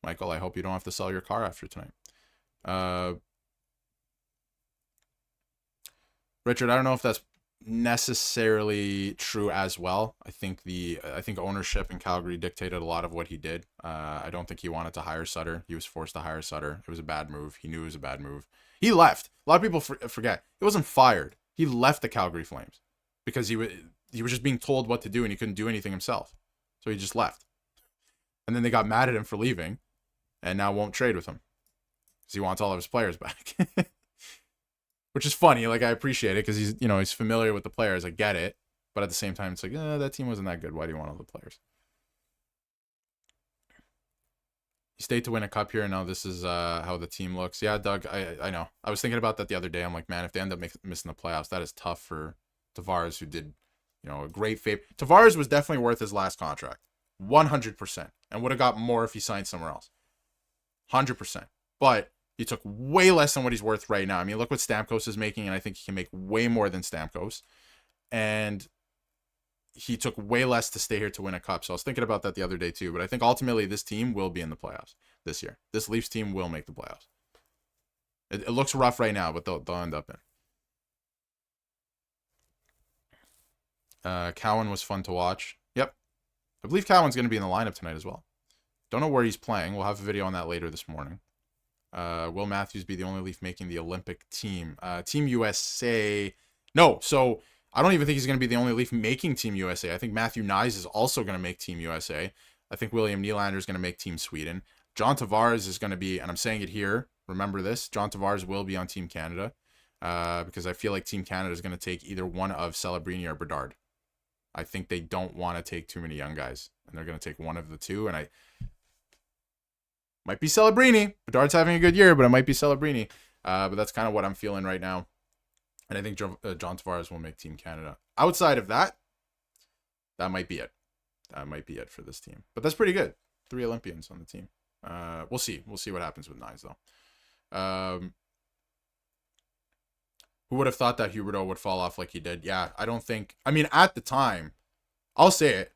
Michael, I hope you don't have to sell your car after tonight. Richard, I don't know if that's necessarily true as well. I think ownership in Calgary dictated a lot of what he did. I don't think he wanted to hire Sutter. He was forced to hire Sutter. It was a bad move. He knew it was a bad move. He left. A lot of people forget. He wasn't fired. He left the Calgary Flames because he was just being told what to do and he couldn't do anything himself. So he just left. And then they got mad at him for leaving and now won't trade with him because he wants all of his players back. Which is funny. I appreciate it because he's familiar with the players. I get it. But at the same time, it's that team wasn't that good. Why do you want all the players? You stayed to win a cup here, and now this is how the team looks. Yeah, Doug, I know. I was thinking about that the other day. I'm like, man, if they end up missing the playoffs, that is tough for Tavares, who did, a great favor. Tavares was definitely worth his last contract, 100%, and would have got more if he signed somewhere else, 100%. But He took way less than what he's worth right now. I mean, look what Stamkos is making, and I think he can make way more than Stamkos. And he took way less to stay here to win a cup. So I was thinking about that the other day too. But I think ultimately this team will be in the playoffs this year. This Leafs team will make the playoffs. It looks rough right now, but they'll end up in. Cowan was fun to watch. Yep. I believe Cowan's going to be in the lineup tonight as well. Don't know where he's playing. We'll have a video on that later this morning. Will Matthews be the only Leaf making the Olympic team? Team USA. No, so I don't even think he's going to be the only Leaf making Team USA. I think Matthew Nyes is also going to make Team USA. I think William Nylander is going to make Team Sweden. John Tavares is going to be, and I'm saying it here, remember this, John Tavares will be on Team Canada because I feel like Team Canada is going to take either one of Celebrini or Bedard. I think they don't want to take too many young guys, and they're going to take one of the two, and I might be Celebrini. Bedard's having a good year, but it might be Celebrini. But that's kind of what I'm feeling right now. And I think John Tavares will make Team Canada. Outside of that, that might be it. That might be it for this team. But that's pretty good. 3 Olympians on the team. We'll see. We'll see what happens with Nyes, though. Who would have thought that Huberdeau would fall off like he did? Yeah, I don't think... I mean, at the time, I'll say it.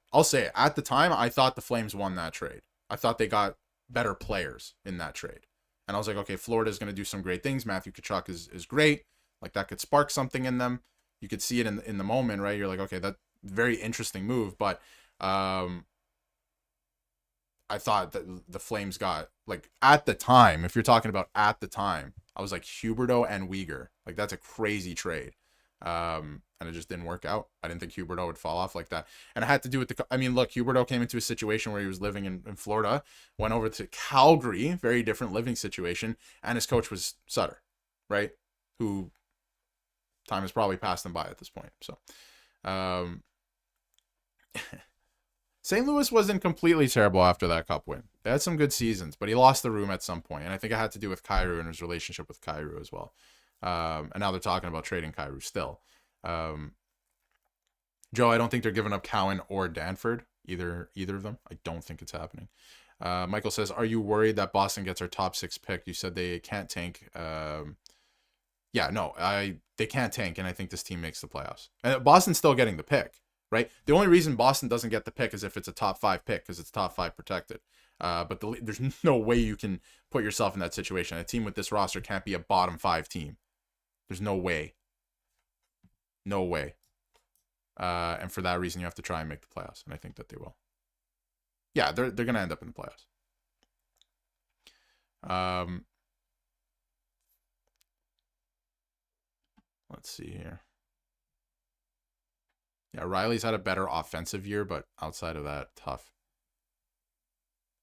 At the time, I thought the Flames won that trade. I thought they got better players in that trade. And I was like, okay, Florida's going to do some great things. Matthew Tkachuk is great. Like, that could spark something in them. You could see it in the moment, right? You're like, okay, that's very interesting move. But I thought that the Flames got, like, at the time, if you're talking about at the time, I was like, Huberdeau and Weegar. Like, that's a crazy trade. And it just didn't work out. I didn't think Huberdeau would fall off like that. And it had to do with I mean, look, Huberdeau came into a situation where he was living in Florida, went over to Calgary, very different living situation, and his coach was Sutter, right? Who time has probably passed him by at this point. So, St. Louis wasn't completely terrible after that cup win. They had some good seasons, but he lost the room at some point. And I think it had to do with Kyrou and his relationship with Kyrou as well. And now they're talking about trading Kyrou still. Joe, I don't think they're giving up Cowan or Danford, either of them. I don't think it's happening. Michael says, are you worried that Boston gets our top 6 pick? You said they can't tank. Yeah, no, they can't tank, and I think this team makes the playoffs. And Boston's still getting the pick, right? The only reason Boston doesn't get the pick is if it's a top 5 pick, because it's top 5 protected. But there's no way you can put yourself in that situation. A team with this roster can't be a bottom 5 team. There's no way. No way. And for that reason, you have to try and make the playoffs, and I think that they will. Yeah, they're going to end up in the playoffs. Let's see here. Yeah, Riley's had a better offensive year, but outside of that, tough.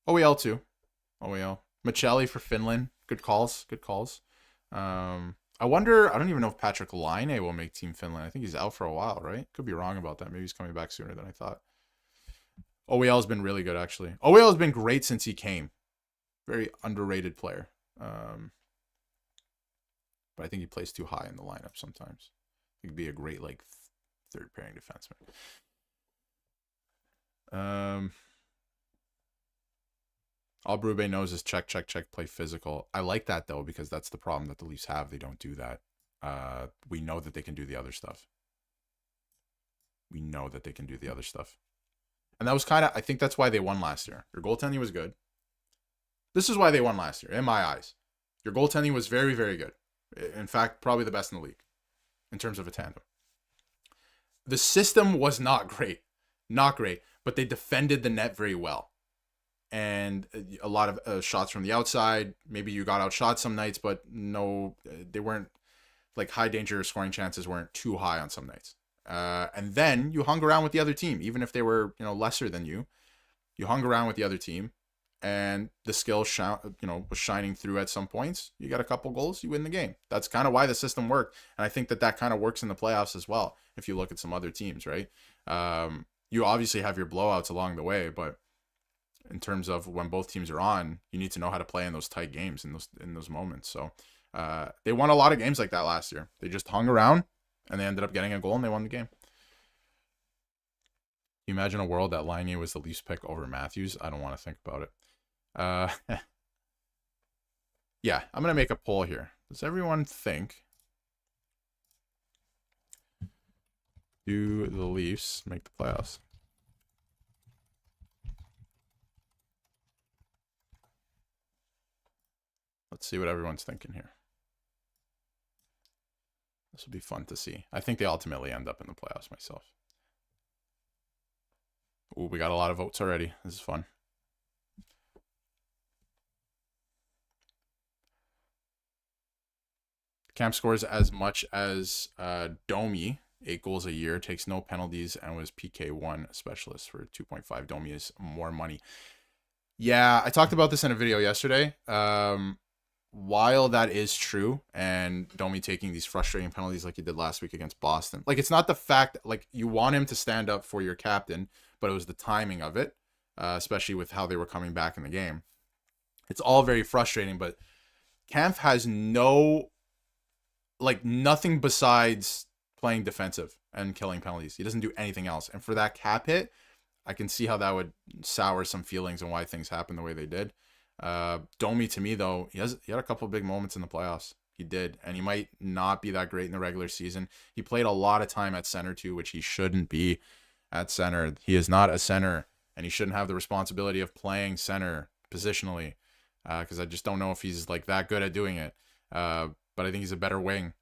OEL too. OEL. Michelli for Finland. Good calls. Good calls. I wonder, I don't even know if Patrick Laine will make Team Finland. I think he's out for a while, right? Could be wrong about that. Maybe he's coming back sooner than I thought. OEL has been really good, actually. OEL has been great since he came. Very underrated player. But I think he plays too high in the lineup sometimes. He could be a great, like, third pairing defenseman. All Berube knows is check, play physical. I like that, though, because that's the problem that the Leafs have. They don't do that. We know that they can do the other stuff. We know that they can do the other stuff. And that was kind of, I think that's why they won last year. Your goaltending was good. This is why they won last year, in my eyes. Your goaltending was very, very good. In fact, probably the best in the league in terms of a tandem. The system was not great. Not great. But they defended the net very well. And a lot of shots from the outside. Maybe you got outshot some nights, but no, they weren't, like, high danger scoring chances weren't too high on some nights. And then you hung around with the other team, even if they were, lesser than you. You hung around with the other team, and the skill, was shining through at some points. You got a couple goals, you win the game. That's kind of why the system worked, and I think that kind of works in the playoffs as well. If you look at some other teams, right? You obviously have your blowouts along the way, but in terms of when both teams are on, you need to know how to play in those tight games in those moments. So they won a lot of games like that last year. They just hung around, and they ended up getting a goal, and they won the game. You imagine a world that Laine was the Leafs pick over Matthews? I don't want to think about it. Yeah, I'm going to make a poll here. Does everyone think, do the Leafs make the playoffs? Let's see what everyone's thinking here. This will be fun to see. I think they ultimately end up in the playoffs myself. Ooh, we got a lot of votes already. This is fun. Camp scores as much as Domi, 8 goals a year, takes no penalties, and was PK1 specialist for 2.5. Domi is more money. Yeah, I talked about this in a video yesterday. While that is true, and Domi taking these frustrating penalties like he did last week against Boston, like, it's not the fact, like, you want him to stand up for your captain, but it was the timing of it, especially with how they were coming back in the game. It's all very frustrating, but Kampf has nothing besides playing defensive and killing penalties. He doesn't do anything else. And for that cap hit, I can see how that would sour some feelings and why things happened the way they did. Domi, to me, though, he had a couple of big moments in the playoffs. He did, and he might not be that great in the regular season. He played a lot of time at center too, which he shouldn't be at center. He is not a center, and he shouldn't have the responsibility of playing center positionally, because I just don't know if he's like that good at doing it. But I think he's a better wing.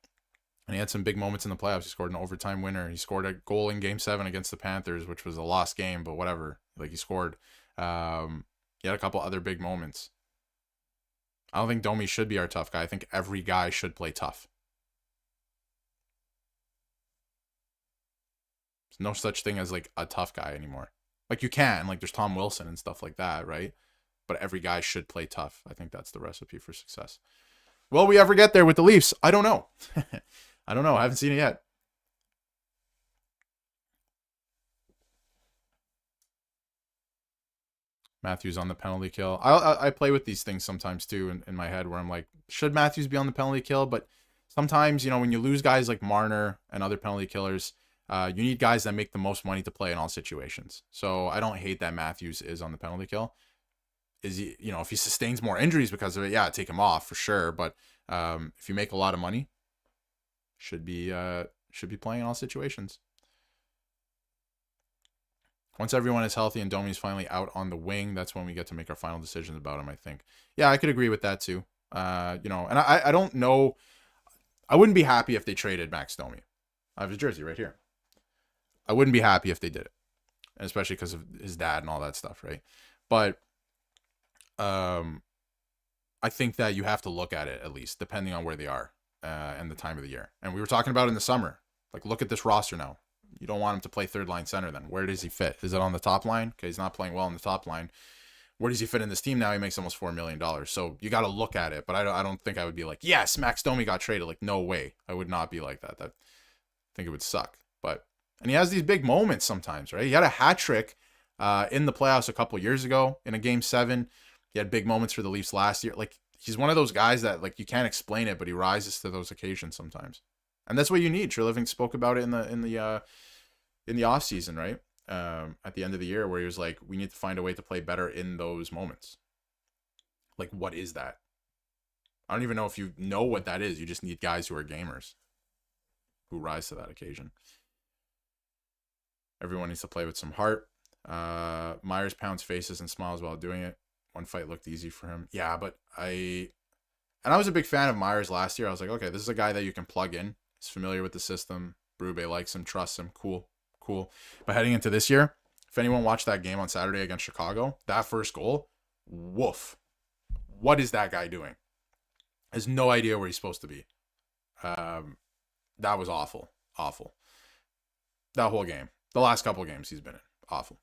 And he had some big moments in the playoffs. He scored an overtime winner. He scored a goal in Game 7 against the Panthers, which was a lost game, but whatever. Like, he scored. He had a couple other big moments. I don't think Domi should be our tough guy. I think every guy should play tough. There's no such thing as, like, a tough guy anymore. Like, you can. Like, there's Tom Wilson and stuff like that, right? But every guy should play tough. I think that's the recipe for success. Will we ever get there with the Leafs? I don't know. I don't know. I haven't seen it yet. Matthews on the penalty kill. I play with these things sometimes too in my head where I'm like, should Matthews be on the penalty kill? But sometimes, you know, when you lose guys like Marner and other penalty killers, you need guys that make the most money to play in all situations. So I don't hate that Matthews is on the penalty kill. Is he, you know, if he sustains more injuries because of it, yeah, take him off for sure. But if you make a lot of money, should be playing in all situations. Once everyone is healthy and Domi's finally out on the wing, that's when we get to make our final decisions about him, I think. Yeah, I could agree with that too. You know, and I don't know. I wouldn't be happy if they traded Max Domi. I have his jersey right here. I wouldn't be happy if they did it. And especially because of his dad and all that stuff, right? But I think that you have to look at it, at least, depending on where they are and the time of the year. And we were talking about it in the summer. Like, look at this roster now. You don't want him to play third line center then. Where does he fit? Is it on the top line? Okay, he's not playing well on the top line. Where does he fit in this team now? He makes almost $4 million. So you got to look at it. But I don't think I would be like, yes, Max Domi got traded. Like, no way. I would not be like that. I think it would suck. And he has these big moments sometimes, right? He had a hat trick in the playoffs a couple years ago in a Game 7. He had big moments for the Leafs last year. Like, he's one of those guys that, like, you can't explain it, but he rises to those occasions sometimes. And that's what you need. Treliving spoke about it in the off season, right? At the end of the year, where he was like, we need to find a way to play better in those moments. Like, what is that? I don't even know if you know what that is. You just need guys who are gamers who rise to that occasion. Everyone needs to play with some heart. Myers pounds faces and smiles while doing it. One fight looked easy for him. Yeah, but I was a big fan of Myers last year. I was like, okay, this is a guy that you can plug in. He's familiar with the system. Berube likes him, trusts him. Cool. But heading into this year, if anyone watched that game on Saturday against Chicago, that first goal, woof. What is that guy doing? Has no idea where he's supposed to be. That was awful. That whole game. The last couple of games he's been in. Awful.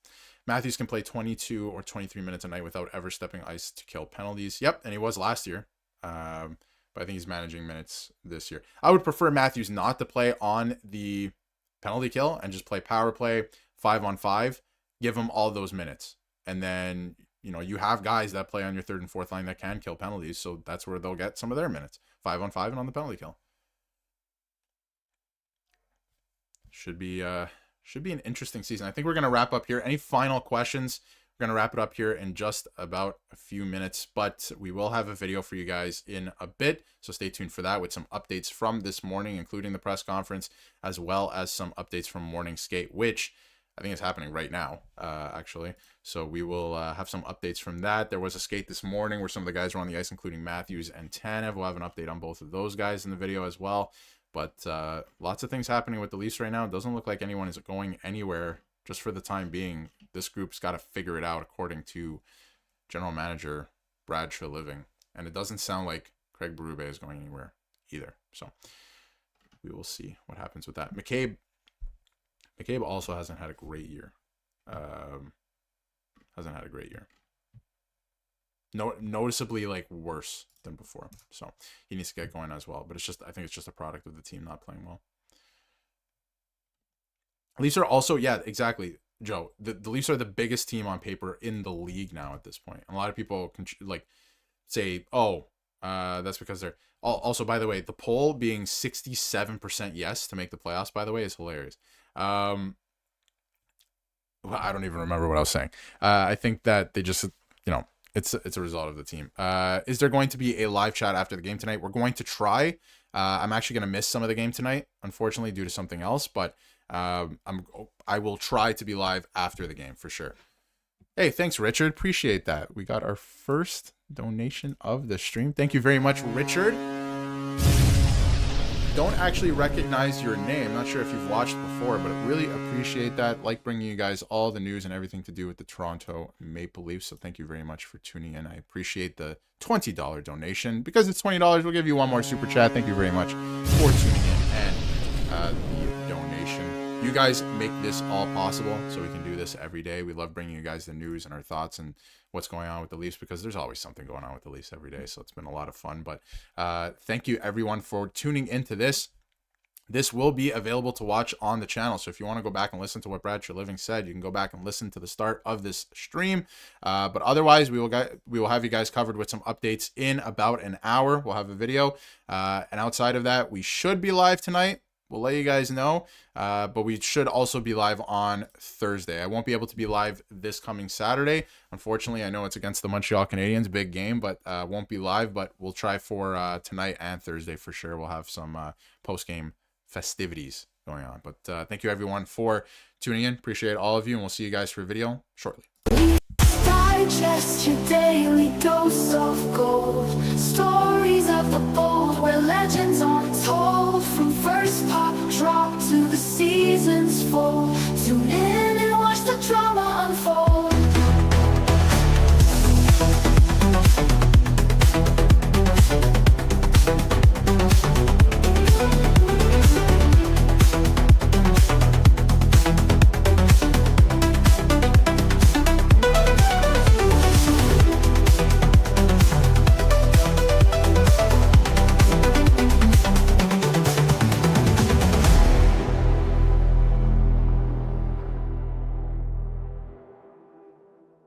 Matthews can play 22 or 23 minutes a night without ever stepping ice to kill penalties. Yep, and he was last year. But I think he's managing minutes this year. I would prefer Matthews not to play on the penalty kill and just play power play 5-on-5. Give him all those minutes. And then, you know, you have guys that play on your third and fourth line that can kill penalties. So that's where they'll get some of their minutes. 5-on-5 and on the penalty kill. Should be an interesting season. I think we're going to wrap up here. Any final questions We're going to wrap it up here in just about a few minutes, but we will have a video for you guys in a bit. So stay tuned for that with some updates from this morning, including the press conference, as well as some updates from morning skate, which I think is happening right now, actually. So we will have some updates from that. There was a skate this morning where some of the guys were on the ice, including Matthews and Tanev. We'll have an update on both of those guys in the video as well. But lots of things happening with the Leafs right now. It doesn't look like anyone is going anywhere just for the time being. This group's got to figure it out, according to General Manager Brad Treliving. And it doesn't sound like Craig Berube is going anywhere either. So we will see what happens with that. McCabe also hasn't had a great year. Noticeably like worse than before. So he needs to get going as well. But I think it's just a product of the team not playing well. Leafs are also, yeah, exactly, Joe. The Leafs are the biggest team on paper in the league now at this point. And a lot of people can say, oh, that's because they're also, by the way, the poll being 67% yes to make the playoffs, by the way, is hilarious. Well, I don't even remember what I was saying. I think that they just, it's a result of the team. Is there going to be a live chat after the game tonight? We're going to try. I'm actually going to miss some of the game tonight, unfortunately, due to something else. But I will try to be live after the game for sure. Hey, thanks, Richard. Appreciate that. We got our first donation of the stream. Thank you very much, Richard. Don't actually recognize your name. Not sure if you've watched before, but I really appreciate that. Like bringing you guys all the news and everything to do with the Toronto Maple Leafs. So thank you very much for tuning in. I appreciate the $20 donation. Because it's $20, we'll give you one more super chat. Thank you very much for tuning in and the donation. You guys make this all possible, so we can do this every day. We love bringing you guys the news and our thoughts and what's going on with the Leafs, because there's always something going on with the Leafs every day. So it's been a lot of fun. But thank you everyone for tuning into this. This will be available to watch on the channel. So if you want to go back and listen to what Brad Treliving said, you can go back and listen to the start of this stream. But otherwise, we will have you guys covered with some updates in about an hour. We'll have a video. And outside of that, we should be live tonight. We'll let you guys know, but we should also be live on Thursday. I won't be able to be live this coming Saturday. Unfortunately, I know it's against the Montreal Canadiens, big game, but won't be live, but we'll try for tonight and Thursday for sure. We'll have some post-game festivities going on. But thank you everyone for tuning in. Appreciate all of you, and we'll see you guys for a video shortly. Digest your daily dose of gold. Stories of the bold where legends untold. From first pop drop to the season's fall. Tune in and watch the drama unfold.